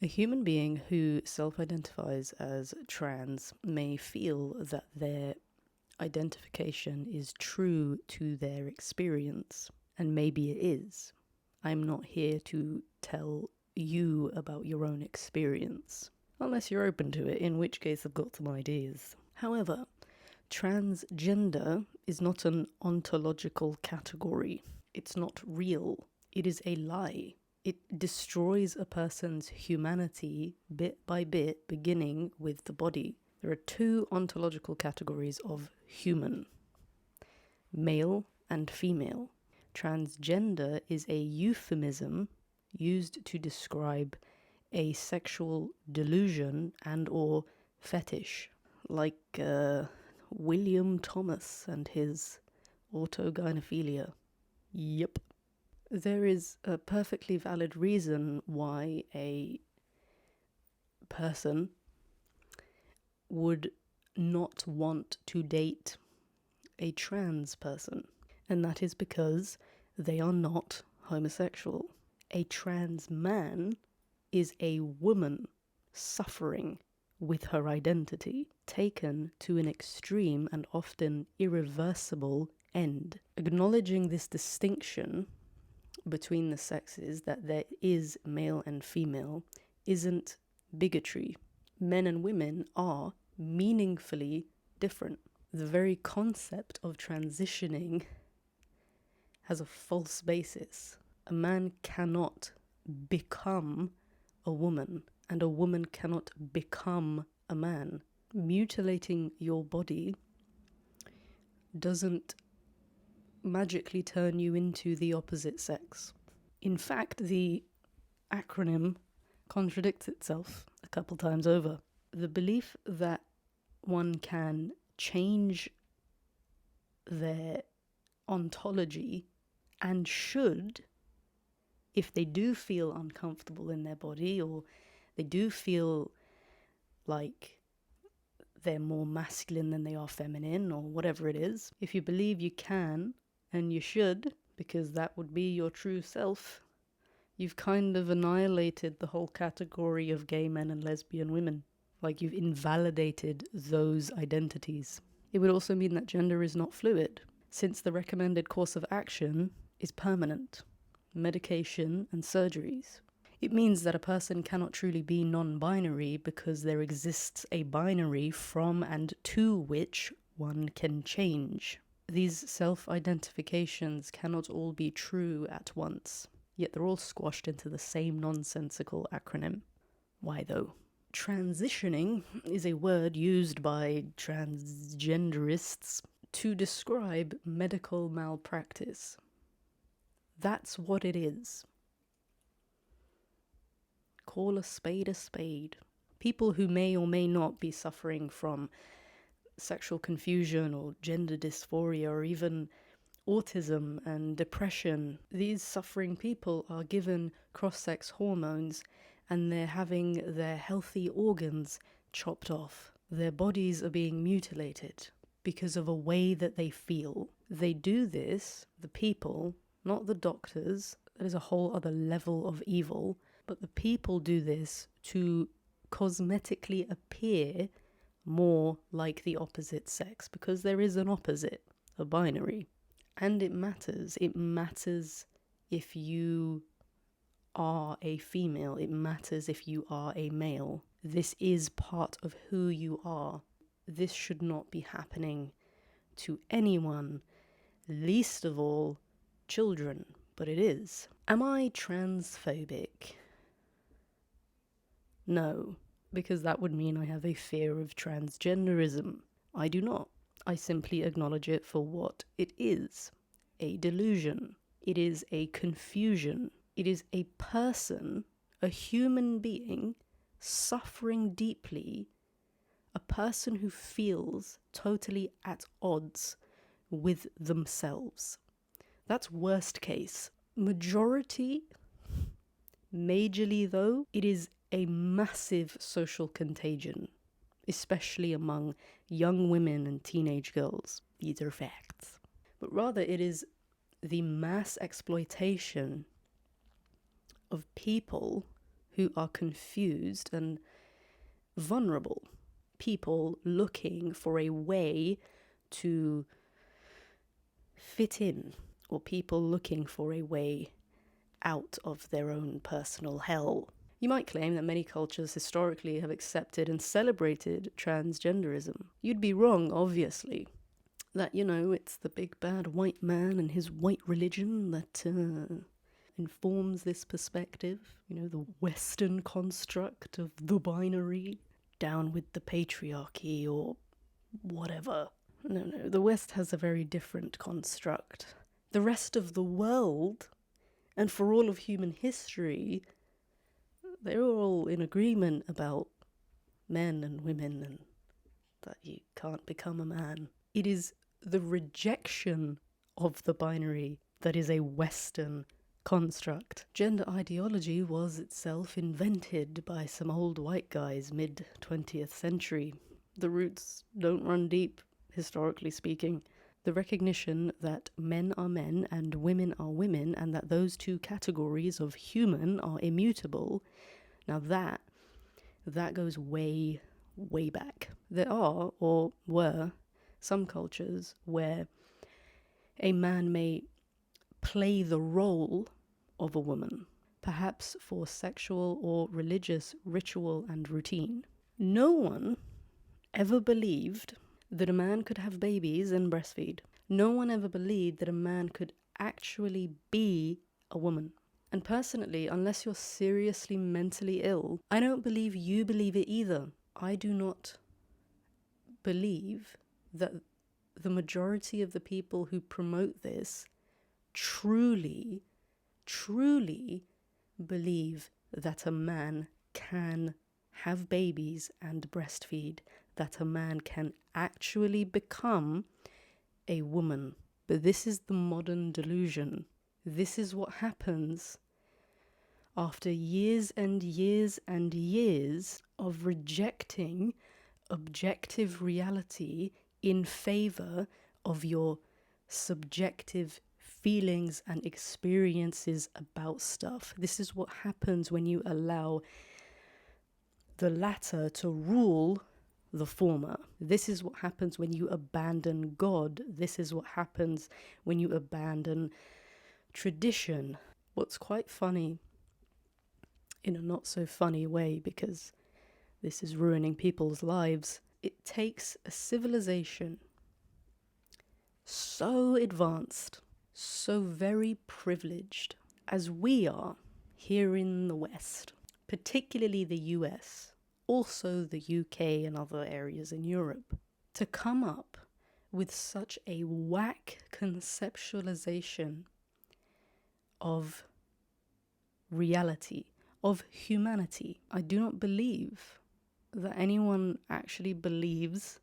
A human being who self-identifies as trans may feel that their identification is true to their experience, and maybe it is. I'm not here to tell you about your own experience, unless you're open to it, in which case I've got some ideas. However, transgender is not an ontological category. It's not real. It is a lie. It destroys a person's humanity bit by bit, beginning with the body. There are two ontological categories of human: male and female. Transgender is a euphemism used to describe a sexual delusion and or fetish, like William Thomas and his autogynephilia. Yep. There is a perfectly valid reason why a person would not want to date a trans person, and that is because they are not homosexual. A trans man is a woman suffering with her identity, taken to an extreme and often irreversible end. Acknowledging this distinction between the sexes, that there is male and female, isn't bigotry. Men and women are meaningfully different. The very concept of transitioning has a false basis. A man cannot become a woman, and a woman cannot become a man. Mutilating your body doesn't magically turn you into the opposite sex. In fact, the acronym contradicts itself a couple times over. The belief that one can change their ontology and should, if they do feel uncomfortable in their body, or they do feel like they're more masculine than they are feminine, or whatever it is, if you believe you can, and you should, because that would be your true self, you've kind of annihilated the whole category of gay men and lesbian women. Like, you've invalidated those identities. It would also mean that gender is not fluid, since the recommended course of action is permanent: medication and surgeries. It means that a person cannot truly be non-binary because there exists a binary from and to which one can change. These self-identifications cannot all be true at once, yet they're all squashed into the same nonsensical acronym. Why though? Transitioning is a word used by transgenderists to describe medical malpractice. That's what it is. Call a spade a spade. People who may or may not be suffering from sexual confusion or gender dysphoria or even autism and depression, these suffering people are given cross-sex hormones and they're having their healthy organs chopped off. Their bodies are being mutilated because of a way that they feel. They do this, the people, not the doctors. That is a whole other level of evil. But the people do this to cosmetically appear more like the opposite sex, because there is an opposite, a binary. And it matters. It matters if you are a female. It matters if you are a male. This is part of who you are. This should not be happening to anyone, least of all children, but it is. Am I transphobic? No, because that would mean I have a fear of transgenderism. I do not. I simply acknowledge it for what it is: a delusion. It is a confusion. It is a person, a human being, suffering deeply, a person who feels totally at odds with themselves. That's worst case. Majority, majorly though, it is a massive social contagion, especially among young women and teenage girls. These are facts. But rather it is the mass exploitation of people who are confused and vulnerable. People looking for a way to fit in, or people looking for a way out of their own personal hell. You might claim that many cultures historically have accepted and celebrated transgenderism. You'd be wrong, obviously. That, it's the big bad white man and his white religion that informs this perspective. The Western construct of the binary. Down with the patriarchy or whatever. No, the West has a very different construct. The rest of the world, and for all of human history, they're all in agreement about men and women and that you can't become a man. It is the rejection of the binary that is a Western construct. Gender ideology was itself invented by some old white guys mid-20th century. The roots don't run deep, historically speaking. The recognition that men are men and women are women, and that those two categories of human are immutable. Now that goes way, way back. There are, or were, some cultures where a man may play the role of a woman, perhaps for sexual or religious ritual and routine. No one ever believed that a man could have babies and breastfeed. No one ever believed that a man could actually be a woman. And personally, unless you're seriously mentally ill, I don't believe you believe it either. I do not believe that the majority of the people who promote this truly believe that a man can have babies and breastfeed, that a man can actually become a woman. But this is the modern delusion. This is what happens after years and years and years of rejecting objective reality in favor of your subjective feelings and experiences about stuff. This is what happens when you allow the latter to rule the former. This is what happens when you abandon God. This is what happens when you abandon tradition. What's quite funny, in a not so funny way, because this is ruining people's lives, it takes a civilization so advanced, so very privileged as we are here in the West, particularly the US, also the UK and other areas in Europe, to come up with such a whack conceptualization of reality, of humanity. I do not believe that anyone actually believes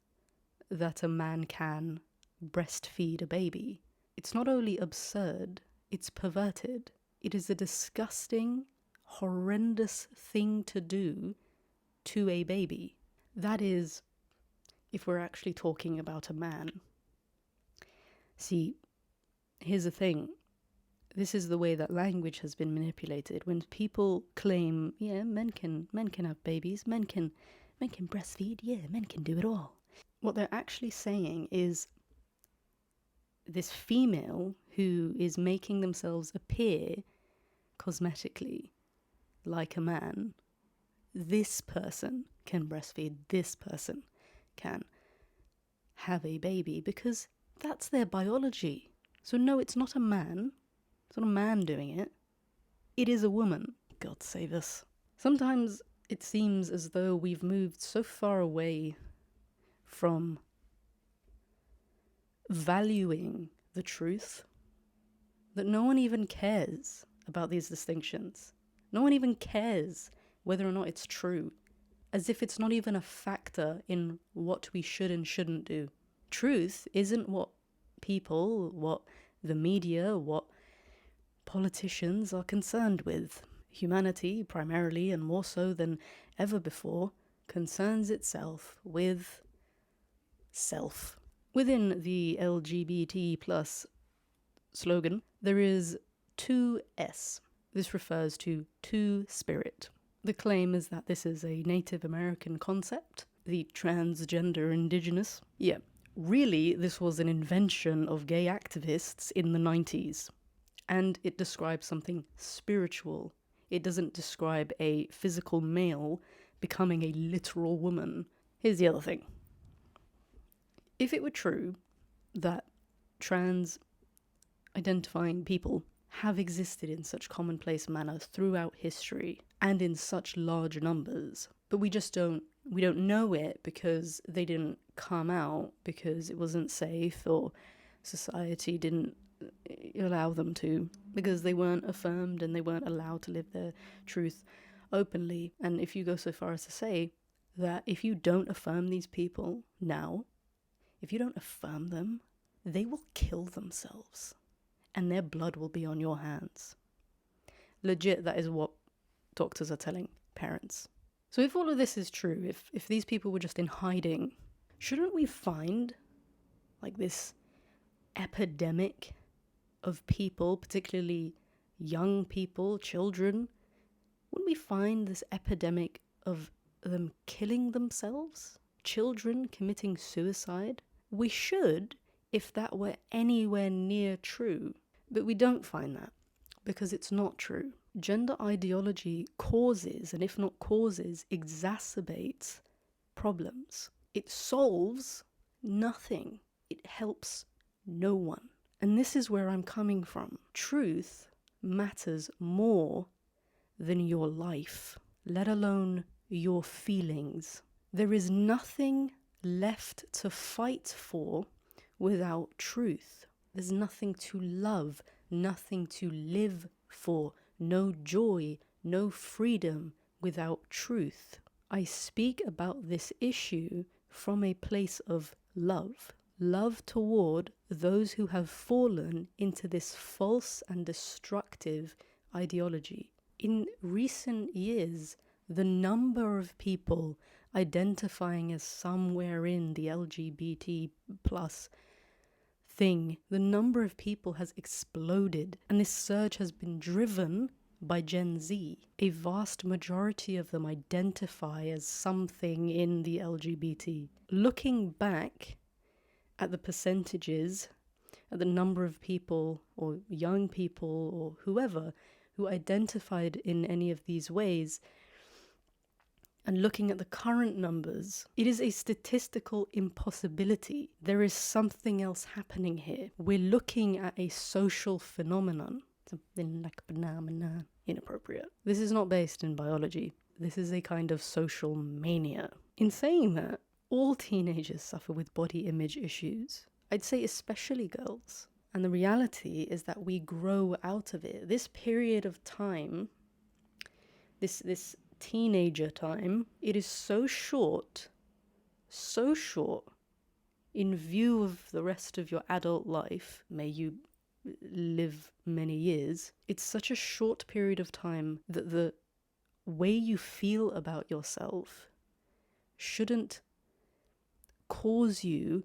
that a man can breastfeed a baby. It's not only absurd, it's perverted. It is a disgusting, horrendous thing to do to a baby. That is, if we're actually talking about a man. See, here's the thing. This is the way that language has been manipulated. When people claim, yeah, men can have babies, men can breastfeed, yeah, men can do it all. What they're actually saying is this female who is making themselves appear cosmetically like a man, this person can breastfeed, this person can have a baby because that's their biology. So no, it's not a man. It's not a man doing it. It is a woman. God save us. Sometimes it seems as though we've moved so far away from valuing the truth that no one even cares about these distinctions. No one even cares whether or not it's true, as if it's not even a factor in what we should and shouldn't do. Truth isn't what people, what the media, what politicians are concerned with. Humanity, primarily and more so than ever before, concerns itself with self. Within the LGBT plus slogan, there is 2S. This refers to two spirit. The claim is that this is a Native American concept, the transgender indigenous. Yeah, really, this was an invention of gay activists in the 90s, and it describes something spiritual. It doesn't describe a physical male becoming a literal woman. Here's the other thing. If it were true that trans identifying people have existed in such commonplace manner throughout history and in such large numbers, but we don't know it because they didn't come out because it wasn't safe, or society didn't allow them to, because they weren't affirmed and they weren't allowed to live their truth openly. And if you go so far as to say that if you don't affirm these people now, if you don't affirm them, they will kill themselves and their blood will be on your hands. Legit, that is what doctors are telling parents. So if all of this is true, if these people were just in hiding, shouldn't we find like this epidemic of people, particularly young people, children, wouldn't we find this epidemic of them killing themselves? Children committing suicide? We should, if that were anywhere near true. But we don't find that, because it's not true. Gender ideology causes, and if not causes, exacerbates problems. It solves nothing. It helps no one. And this is where I'm coming from. Truth matters more than your life, let alone your feelings. There is nothing left to fight for without truth. There's nothing to love, nothing to live for, no joy, no freedom without truth. I speak about this issue from a place of love. Love toward those who have fallen into this false and destructive ideology. In recent years, the number of people identifying as somewhere in the LGBT plus thing, the number of people has exploded, and this surge has been driven by Gen Z. A vast majority of them identify as something in the LGBT. Looking back at the percentages, at the number of people or young people or whoever who identified in any of these ways, and looking at the current numbers, it is a statistical impossibility. There is something else happening here. We're looking at a social phenomenon. Something like banana. Inappropriate. This is not based in biology. This is a kind of social mania. In saying that, all teenagers suffer with body image issues. I'd say especially girls. And the reality is that we grow out of it. This period of time, this teenager time, it is so short in view of the rest of your adult life. May you live many years. It's such a short period of time that the way you feel about yourself shouldn't cause you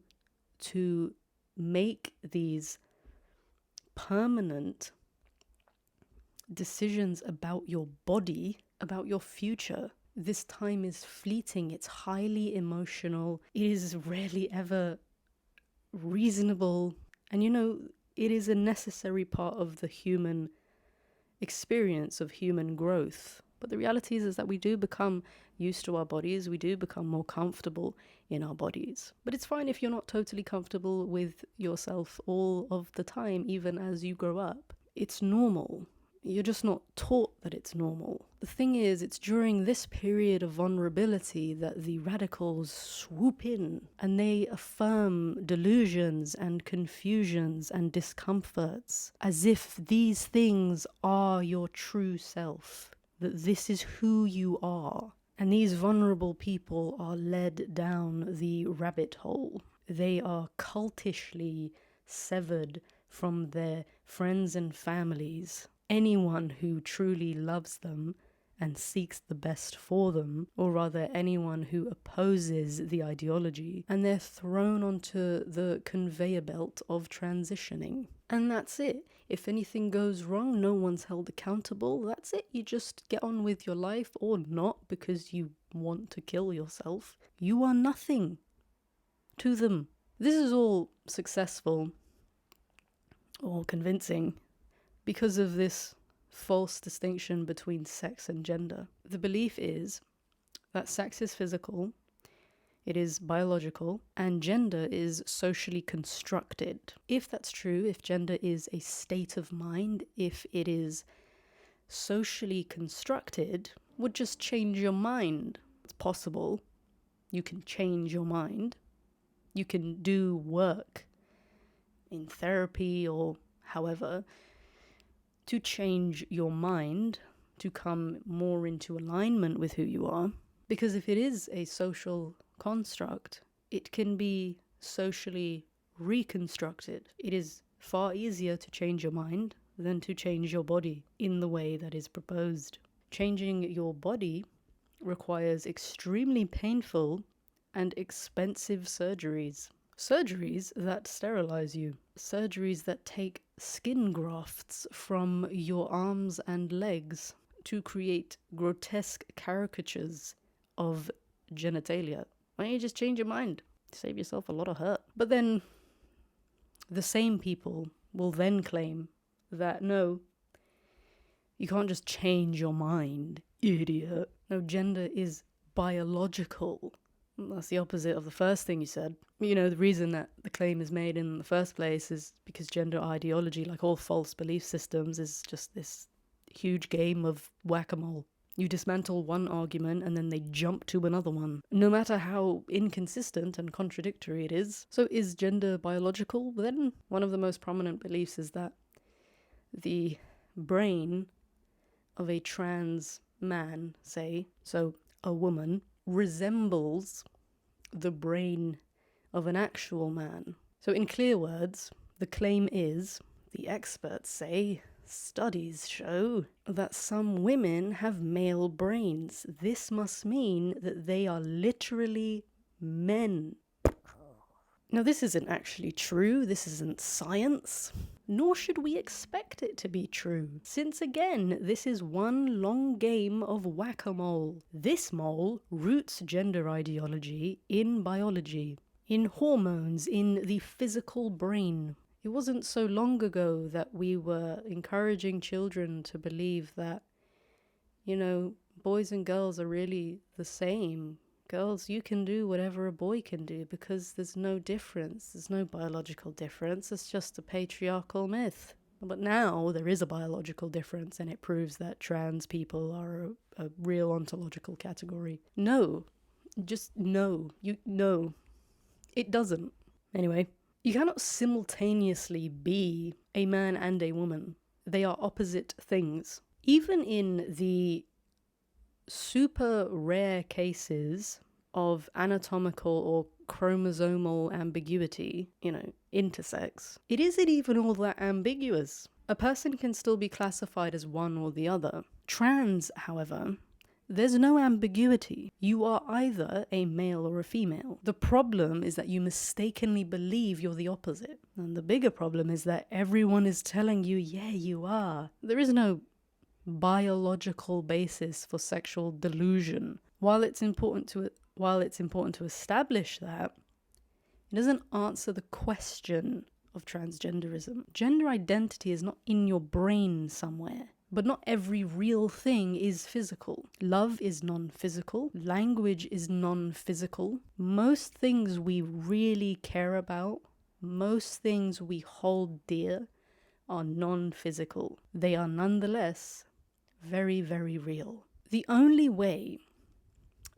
to make these permanent decisions about your body, about your future. This time is fleeting, it's highly emotional, it is rarely ever reasonable, and it is a necessary part of the human experience, of human growth. But the reality is that we do become used to our bodies, we do become more comfortable in our bodies. But it's fine if you're not totally comfortable with yourself all of the time, even as you grow up. It's normal. You're just not taught that it's normal. The thing is, it's during this period of vulnerability that the radicals swoop in and they affirm delusions and confusions and discomforts as if these things are your true self, that this is who you are. And these vulnerable people are led down the rabbit hole. They are cultishly severed from their friends and families. Anyone who truly loves them and seeks the best for them, or rather anyone who opposes the ideology, and they're thrown onto the conveyor belt of transitioning. And that's it. If anything goes wrong, no one's held accountable. That's it. You just get on with your life, or not, because you want to kill yourself. You are nothing to them. This is all successful or convincing because of this false distinction between sex and gender. The belief is that sex is physical, it is biological, and gender is socially constructed. If that's true, if gender is a state of mind, if it is socially constructed, would just change your mind. It's possible. You can change your mind. You can do work in therapy or however to change your mind to come more into alignment with who you are. Because if it is a social construct, it can be socially reconstructed. It is far easier to change your mind than to change your body in the way that is proposed. Changing your body requires extremely painful and expensive surgeries. Surgeries that sterilize you. Surgeries that take skin grafts from your arms and legs to create grotesque caricatures of genitalia. Why don't you just change your mind? Save yourself a lot of hurt. But then the same people will then claim that no, you can't just change your mind, idiot. No, gender is biological. That's the opposite of the first thing you said. You know, the reason that the claim is made in the first place is because gender ideology, like all false belief systems, is just this huge game of whack-a-mole. You dismantle one argument and then they jump to another one, no matter how inconsistent and contradictory it is. So is gender biological? Then one of the most prominent beliefs is that the brain of a trans man, say, so a woman, resembles the brain of an actual man. So in clear words, the claim is, the experts say, studies show that some women have male brains. This must mean that they are literally men. Now, this isn't actually true. This isn't science. Nor should we expect it to be true. Since again, this is one long game of whack-a-mole. This mole roots gender ideology in biology, in hormones, in the physical brain. It wasn't so long ago that we were encouraging children to believe that, you know, boys and girls are really the same. Girls, you can do whatever a boy can do because there's no difference. There's no biological difference. It's just a patriarchal myth. But now there is a biological difference, and it proves that trans people are a real ontological category. No. Just no. No. It doesn't. Anyway. You cannot simultaneously be a man and a woman. They are opposite things. Even in the super rare cases of anatomical or chromosomal ambiguity, intersex, it isn't even all that ambiguous. A person can still be classified as one or the other. Trans, however, there's no ambiguity. You are either a male or a female. The problem is that you mistakenly believe you're the opposite. And the bigger problem is that everyone is telling you, yeah, you are. There is no biological basis for sexual delusion. While it's important to establish that, it doesn't answer the question of transgenderism. Gender identity is not in your brain somewhere. But not every real thing is physical. Love is non-physical. Language is non-physical. Most things we really care about, most things we hold dear, are non-physical. They are nonetheless very, very real. The only way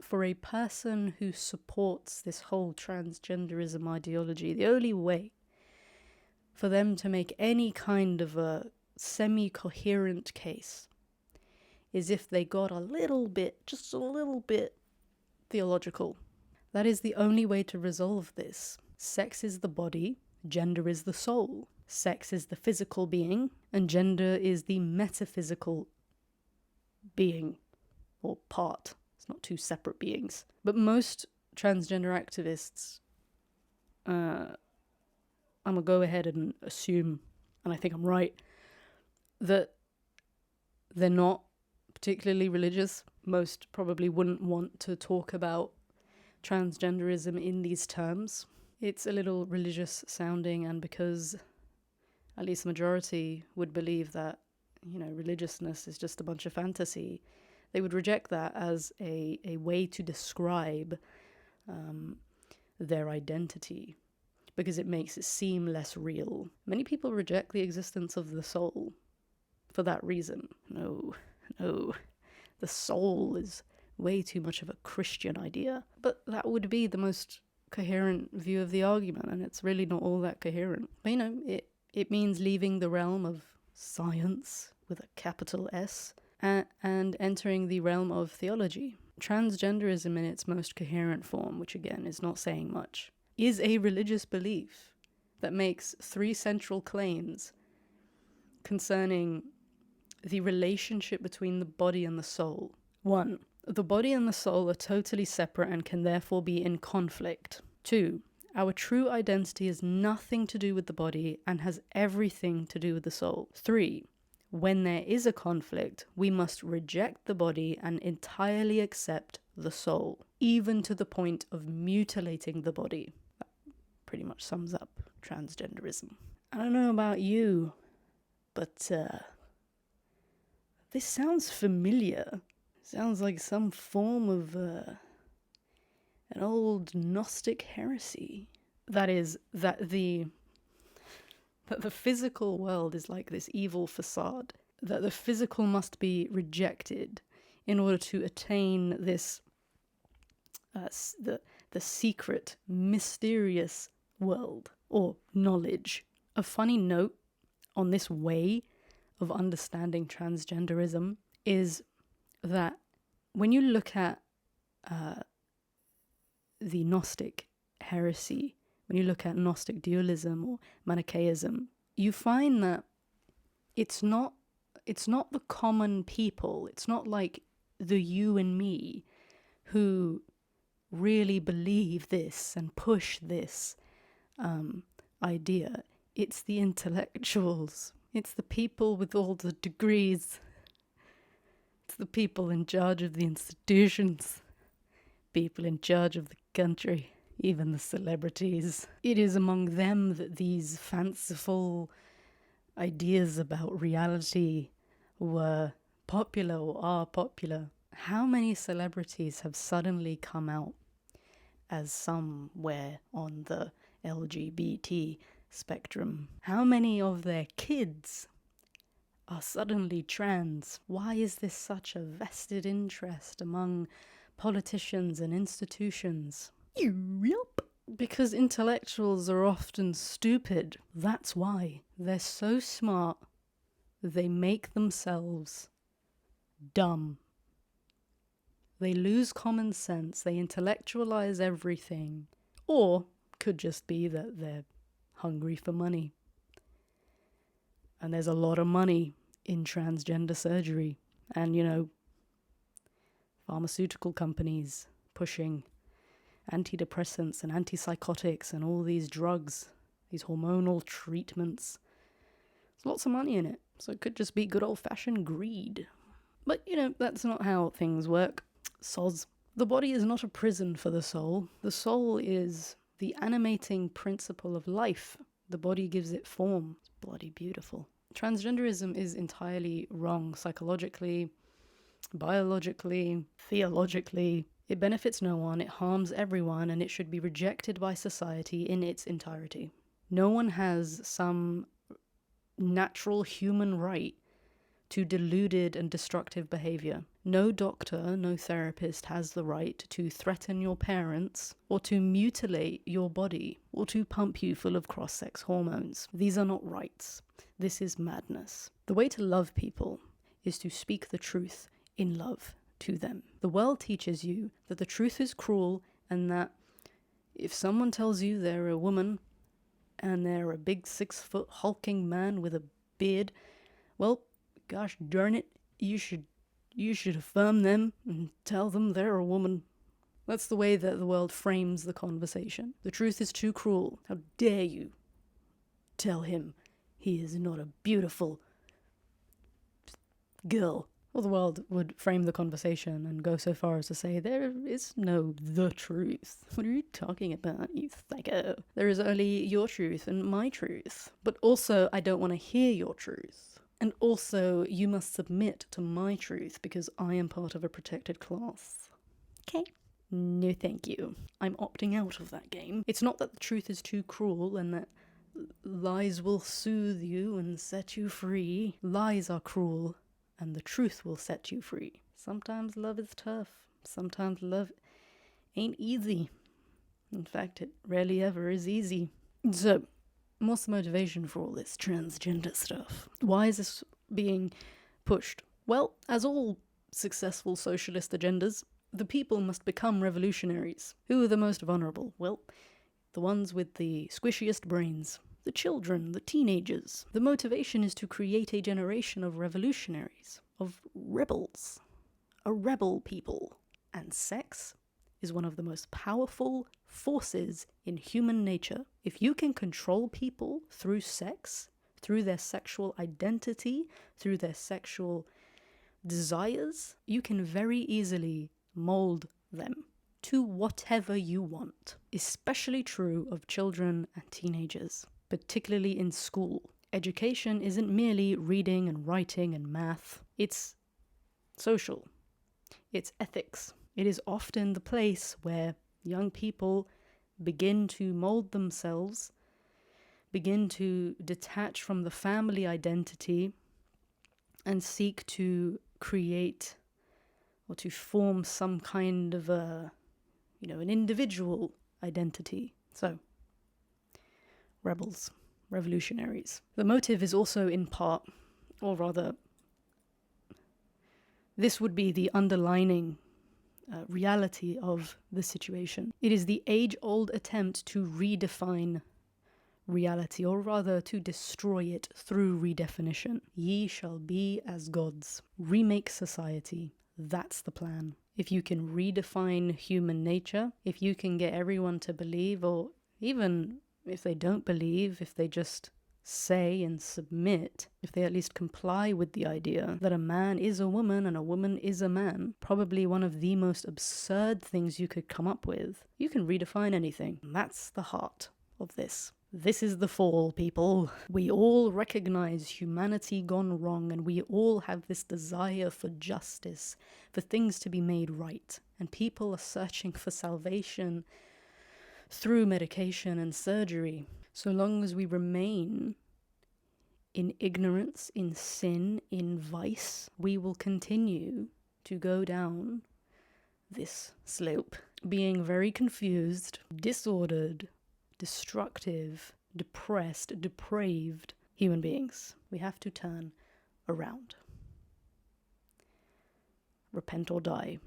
for a person who supports this whole transgenderism ideology, the only way for them to make any kind of a semi-coherent case is if they got just a little bit theological. That is the only way to resolve this. Sex is the body, gender is the soul. Sex is the physical being, and gender is the metaphysical being, or part. It's not two separate beings. But most transgender activists, I'm going to go ahead and assume, and I think I'm right, that they're not particularly religious. Most probably wouldn't want to talk about transgenderism in these terms. It's a little religious sounding, and because at least the majority would believe that, religiousness is just a bunch of fantasy, they would reject that as a way to describe their identity, because it makes it seem less real. Many people reject the existence of the soul for that reason. No, the soul is way too much of a Christian idea. But that would be the most coherent view of the argument, and it's really not all that coherent. But it means leaving the realm of science with a capital S and entering the realm of theology. Transgenderism in its most coherent form, which again is not saying much, is a religious belief that makes three central claims concerning the relationship between the body and the soul. 1. The body and the soul are totally separate and can therefore be in conflict. 2. Our true identity has nothing to do with the body and has everything to do with the soul. 3. When there is a conflict, we must reject the body and entirely accept the soul, even to the point of mutilating the body. That pretty much sums up transgenderism. I don't know about you, but this sounds familiar. Sounds like some form of an old Gnostic heresy. That is, that the physical world is like this evil facade, that the physical must be rejected in order to attain this, the secret, mysterious world, or knowledge. A funny note on this way of understanding transgenderism is that when you look at the Gnostic heresy, when you look at Gnostic dualism or Manichaeism, you find that it's not the common people, it's not like the you and me who really believe this and push this idea. It's the intellectuals, it's the people with all the degrees, it's the people in charge of the institutions, people in charge of the country, even the celebrities. It is among them that these fanciful ideas about reality were popular or are popular. How many celebrities have suddenly come out as somewhere on the LGBT spectrum? How many of their kids are suddenly trans? Why is this such a vested interest among politicians and institutions? Yup. Because intellectuals are often stupid. That's why. They're so smart, they make themselves dumb. They lose common sense, they intellectualize everything. Or could just be that they're hungry for money. And there's a lot of money in transgender surgery. And, pharmaceutical companies pushing antidepressants and antipsychotics and all these drugs, these hormonal treatments. There's lots of money in it, so it could just be good old-fashioned greed. But, that's not how things work. Soz. The body is not a prison for the soul. The soul is the animating principle of life. The body gives it form. It's bloody beautiful. Transgenderism is entirely wrong psychologically, biologically, theologically. It benefits no one, it harms everyone, and it should be rejected by society in its entirety. No one has some natural human right to deluded and destructive behavior. No doctor, no therapist has the right to threaten your parents or to mutilate your body or to pump you full of cross-sex hormones. These are not rights. This is madness. The way to love people is to speak the truth in love to them. The world teaches you that the truth is cruel and that if someone tells you they're a woman and they're a big 6-foot hulking man with a beard, well, gosh darn it, you should affirm them and tell them they're a woman. That's the way that the world frames the conversation. The truth is too cruel. How dare you tell him he is not a beautiful girl. Or the world would frame the conversation and go so far as to say, there is no the truth. What are you talking about, you psycho? There is only your truth and my truth. But also, I don't want to hear your truth. And also, you must submit to my truth because I am part of a protected class. Okay? No thank you. I'm opting out of that game. It's not that the truth is too cruel and that lies will soothe you and set you free. Lies are cruel and the truth will set you free. Sometimes love is tough. Sometimes love ain't easy. In fact, it rarely ever is easy. So, what's the motivation for all this transgender stuff? Why is this being pushed? Well, as all successful socialist agendas, the people must become revolutionaries. Who are the most vulnerable? Well, the ones with the squishiest brains. The children, the teenagers. The motivation is to create a generation of revolutionaries, of rebels. A rebel people. And sex is one of the most powerful forces in human nature. If you can control people through sex, through their sexual identity, through their sexual desires, you can very easily mold them to whatever you want. Especially true of children and teenagers, particularly in school. Education isn't merely reading and writing and math. It's social. It's ethics. It is often the place where young people begin to mold themselves, begin to detach from the family identity, and seek to create or to form some kind of an individual identity. So, rebels, revolutionaries. The motive is also in part, or rather, this would be the underlining reality of the situation. It is the age-old attempt to redefine reality, or rather to destroy it through redefinition. Ye shall be as gods. Remake society. That's the plan. If you can redefine human nature, if you can get everyone to believe, or even if they don't believe, if they just say and submit, if they at least comply with the idea that a man is a woman and a woman is a man, probably one of the most absurd things you could come up with, you can redefine anything. And that's the heart of this. This is the fall, people. We all recognize humanity gone wrong, and we all have this desire for justice, for things to be made right. And people are searching for salvation through medication and surgery. So long as we remain in ignorance, in sin, in vice, we will continue to go down this slope, being very confused, disordered, destructive, depressed, depraved human beings. We have to turn around. Repent or die.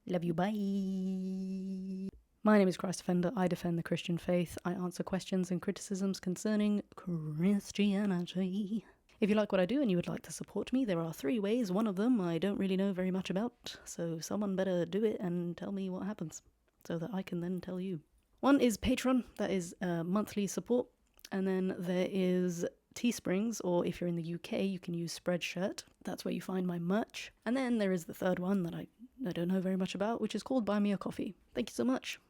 Love you, bye. My name is Christ Defender. I defend the Christian faith. I answer questions and criticisms concerning Christianity. If you like what I do and you would like to support me, there are 3 ways. One of them I don't really know very much about, so someone better do it and tell me what happens, so that I can then tell you. One is Patreon, that is monthly support, and then there is Teesprings, or if you're in the UK, you can use Spreadshirt. That's where you find my merch. And then there is the third one that I don't know very much about, which is called Buy Me a Coffee. Thank you so much.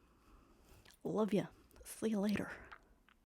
Love ya. See you later.